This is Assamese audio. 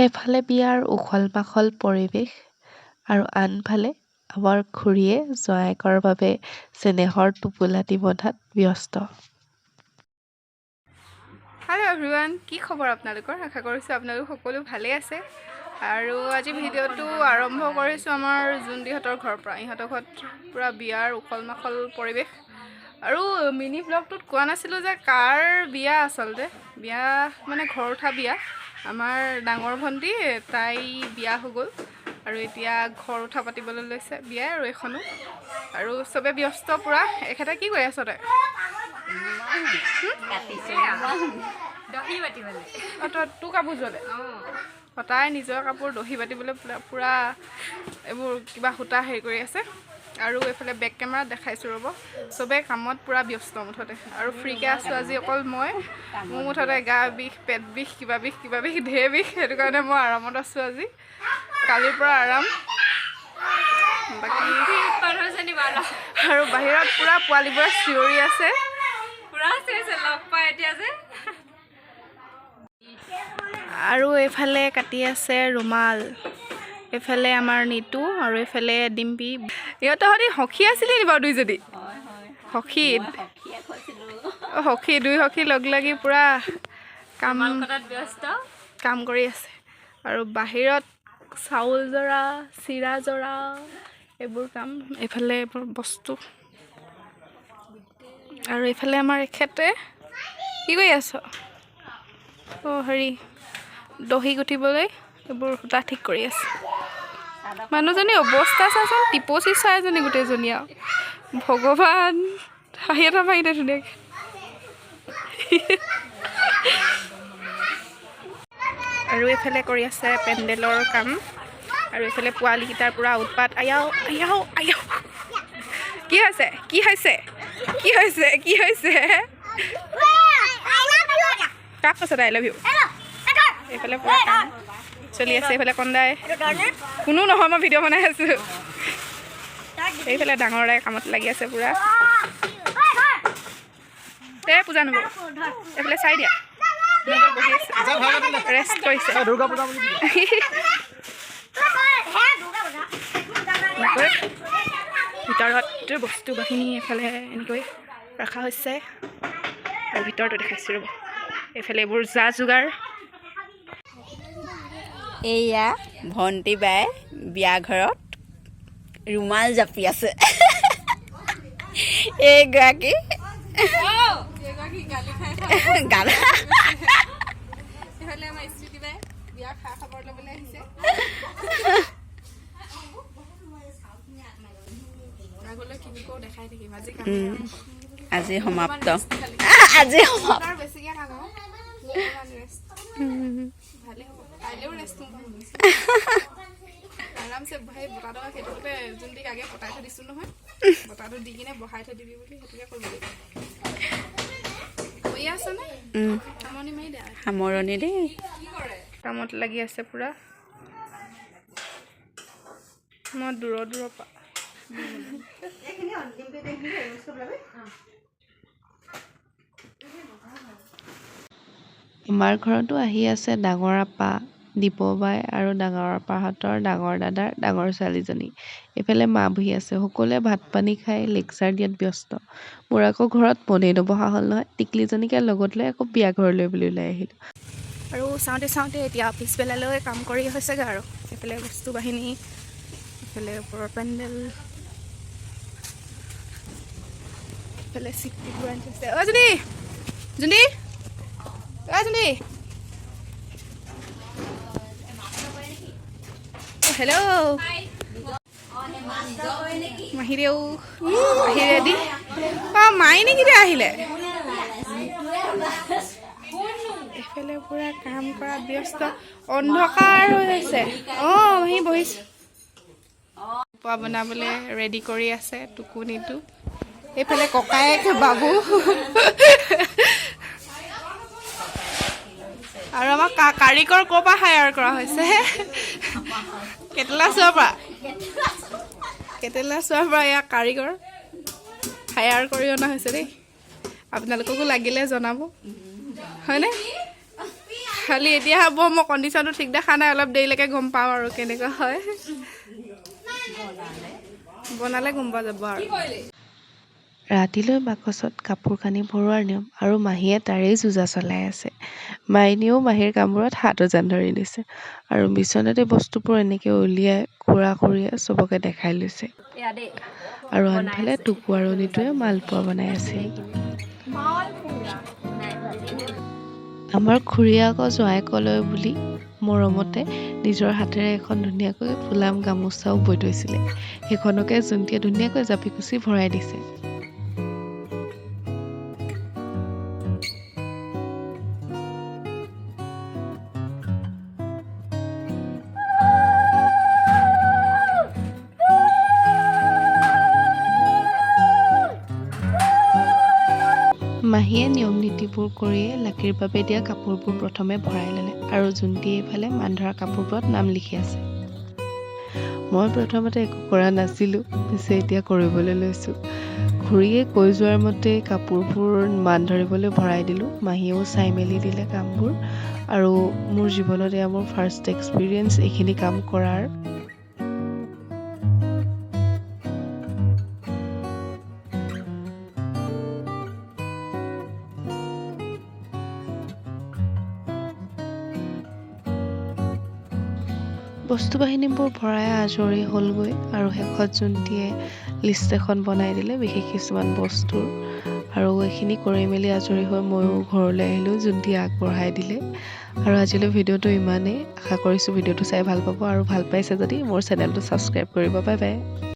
এফালে বিয়াৰ উখল-মাখল পৰিৱেশ আৰু আনফালে আমাৰ খুৰীয়ে জয়াকৰ বাবে চেনেহৰ টোপোলাটি বন্ধাত ব্যস্ত। হেল্ল' এভৰিৱান, কি খবৰ আপোনালোকৰ? আশা কৰিছোঁ আপোনালোক সকলো ভালেই আছে। আৰু আজি ভিডিঅ'টো আৰম্ভ কৰিছোঁ আমাৰ জোনদিহঁতৰ ঘৰৰ পৰা। ইহঁতৰ ঘৰত পূৰা বিয়াৰ উখল-মাখল পৰিৱেশ। আৰু মিনি ব্লগটোত কোৱা নাছিলোঁ যে কাৰ বিয়া আচলতে। বিয়া মানে ঘৰ উঠা বিয়া। আমাৰ ডাঙৰ ভণ্টি তাই বিয়া হৈ গ'ল আৰু এতিয়া ঘৰ উঠা পাতিবলৈ লৈছে বিয়াই আৰু এখনো। আৰু চবে ব্যস্ত পূৰা। এখেতে কি কৰি আছ তই? তোৰ কাপোৰ জ্বলে? তাই নিজৰ কাপোৰ দহি বাতিবলৈ পূৰা এইবোৰ কিবা সূতা হেৰি কৰি আছে। আৰু এইফালে বেক কেমেৰাত দেখাইছোঁ ৰ'ব, চবেই কামত পূৰা ব্যস্ত মুঠতে। আৰু ফ্ৰীকৈ আছোঁ আজি অকল মই। মোৰ মুঠতে গা বিষ, পেট বিষ, কিবা বিষ ঢেৰ বিষ, সেইটো কাৰণে মই আৰামত আছোঁ আজি। কালিৰ পৰা আৰাম। বাকী আৰু বাহিৰত পূৰা পোৱালিবোৰে চিঞৰি আছে। আৰু এইফালে কাটি আছে ৰুমাল, এইফালে আমাৰ নিতু আৰু এইফালে ডিম্পি। ইহঁতৰ সৈতে সখী আছিলি নি বাৰু দুইজনী? সখী দুই সখী লগ লাগি পূৰা কাম কৰি আছে। আৰু বাহিৰত চাউল জৰা, চিৰা জৰা, এইবোৰ কাম। এইফালে এইবোৰ বস্তু। আৰু এইফালে আমাৰ এখেতে কি কৰি আছ? হেৰি দহি গুঠিবলৈ এইবোৰ সূতা ঠিক কৰি আছে। মানুহজনী অৱস্থা চাচোন, টিপচি চাই এজনী গোটেইজনী আৰু ভগৱান। হাঁহি এটা মাৰি দে ধুনীয়াকৈ। আৰু এইফালে কৰি আছে পেণ্ডেলৰ কাম। আৰু এইফালে পোৱালীকেইটাৰ পূৰা উৎপাত। আয়াও আয়াও আয়াও, কি হৈছে কি হৈছে কি হৈছে কি হৈছে? কাক কৈছে আই লাভ ইউ? এইফালে পূৰা কাম চলি আছে। এইফালে কন্দাই কোনো নহয়, মই ভিডিঅ' বনাই আছোঁ। এইফালে ডাঙৰ দাই কামত লাগি আছে পূৰা। এই পূজা নব, এইফালে চাই দিয়া, বহি আছে ৰেষ্ট কৰিছে। ভিতৰত বস্তু বাহিনী এইফালে এনেকৈ ৰখা হৈছে। আৰু ভিতৰতো দেখাইছোঁ ৰ'ব, এইফালে এইবোৰ যা যোগাৰ। এয়া ভণ্টি বাই বিয়া ঘৰত ৰুমাল জাপি আছে। এইগৰাকী আজি সমাপ্ত। আজি আৰামছে সেই বটাটো সেইটোতে যোনটিক আগে পতাই থৈ দিছোঁ নহয়, বটাটো দি কিনে বহাই থৈ দিবি বুলি সেইটোকে কৰিব লাগিব। কৰি আছনে? সামৰণি মাৰি দে। সামৰণি দেই। কামত লাগি আছে পূৰা। মই দূৰৰ পৰা আমাৰ ঘৰতো আহি আছে ডাঙৰ আপা দীপবাই আৰু ডাঙৰ আপাহঁতৰ ডাঙৰ দাদাৰ ডাঙৰ ছোৱালীজনী। এইফালে মা বহি আছে। সকলোৱে ভাত পানী খাই লেকচাৰ দিয়াত ব্যস্ত। মোৰ আকৌ ঘৰত মনেই নবহা হ'ল নহয়, টিকলিজনীকে লগত লৈ আকৌ বিয়া ঘৰলৈ বুলি ওলাই আহিলোঁ। আৰু চাওঁতে এতিয়া পিছবেলালৈ কাম কৰি হৈছেগৈ। আৰু এইফালে বস্তু বাহিনী, এইফালে ওপৰৰ পেণ্ডেল, এইফালে চিটিবোৰ আনি থৈছে। অ' জুনি জুনি অ' জুনি, হেল্ল' মাহিৰেও আহিলে দি। অঁ মাই নেকি দে আহিলে। এইফালে পূৰা কাম কৰা ব্যস্ত, অন্ধকাৰ হৈ আছে। অঁ আহি বহিছোঁ। খোৱা বনাবলৈ ৰেডি কৰি আছে টুকুনিটো। এইফালে ককায়েক বাবু আৰু আমাৰ কাৰিকৰ ক'ৰ পৰা হায়াৰ কৰা হৈছে? কেটেলা চোৱাৰ পৰা এয়া কাৰিকৰ হায়াৰ কৰি অনা হৈছে দেই। আপোনালোককো লাগিলে জনাব, হয়নে? খালি এতিয়া হ'ব মই কণ্ডিশ্যনটো ঠিক দেখা নাই অলপ দেৰিলৈকে গম পাম আৰু কেনেকুৱা হয় বনালে গম পোৱা যাব আৰু ৰাতিলৈ বাকচত কাপোৰ কানি ভৰোৱাৰ নিয়ম আৰু মাহীয়ে তাৰেই যোজা চলাই আছে। মাইনীয়েও মাহীৰ কামবোৰত হাত উজান ধৰি লৈছে আৰু বিচনাতে বস্তুবোৰ এনেকৈ উলিয়াই খুৰা-খুৰীয়ে চবকে দেখাই লৈছে। আৰু আনফালে টুকু আৰু নিতুৱে মালপোৱা বনাই আছিল। আমাৰ খুৰীয়ে আকৌ জোঁৱাইকলৈ বুলি মৰমতে নিজৰ হাতেৰে এখন ধুনীয়াকৈ ফুলাম গামোচাও বৈ থৈছিলে। সেইখনকে জোনটিয়ে ধুনীয়াকৈ জাপি কুচি ভৰাই দিছে। মাহীয়ে নিয়ম নীতিবোৰ কৰিয়ে লাকিৰ বাবে দিয়া কাপোৰবোৰ প্ৰথমে ভৰাই ল'লে আৰু জোনটিয়ে এইফালে মান ধৰা কাপোৰবোৰত নাম লিখি আছে। মই প্ৰথমতে একো কৰা নাছিলোঁ, পিছে এতিয়া কৰিবলৈ লৈছোঁ। খুৰীয়ে কৈ যোৱাৰ মতে কাপোৰবোৰ মান ধৰিবলৈ ভৰাই দিলোঁ। মাহীয়েও চাই মেলি দিলে কামবোৰ আৰু মোৰ জীৱনত এয়া মোৰ ফাৰ্ষ্ট এক্সপিৰিয়েঞ্চ এইখিনি কাম কৰাৰ। বস্তু বাহিনীবোৰ ভৰাই আজৰি হ'লগৈ আৰু শেষত জোনটিয়ে লিষ্ট এখন বনাই দিলে বিশেষ কিছুমান বস্তুৰ আৰু এইখিনি কৰি মেলি আজৰি হৈ ময়ো ঘৰলৈ আহিলোঁ। জোনটিয়ে আগবঢ়াই দিলে আৰু আজিলৈ ভিডিঅ'টো ইমানেই। আশা কৰিছোঁ ভিডিঅ'টো চাই ভাল পাব আৰু ভাল পাইছে যদি মোৰ চেনেলটো ছাবস্ক্ৰাইব কৰিব। Bye bye.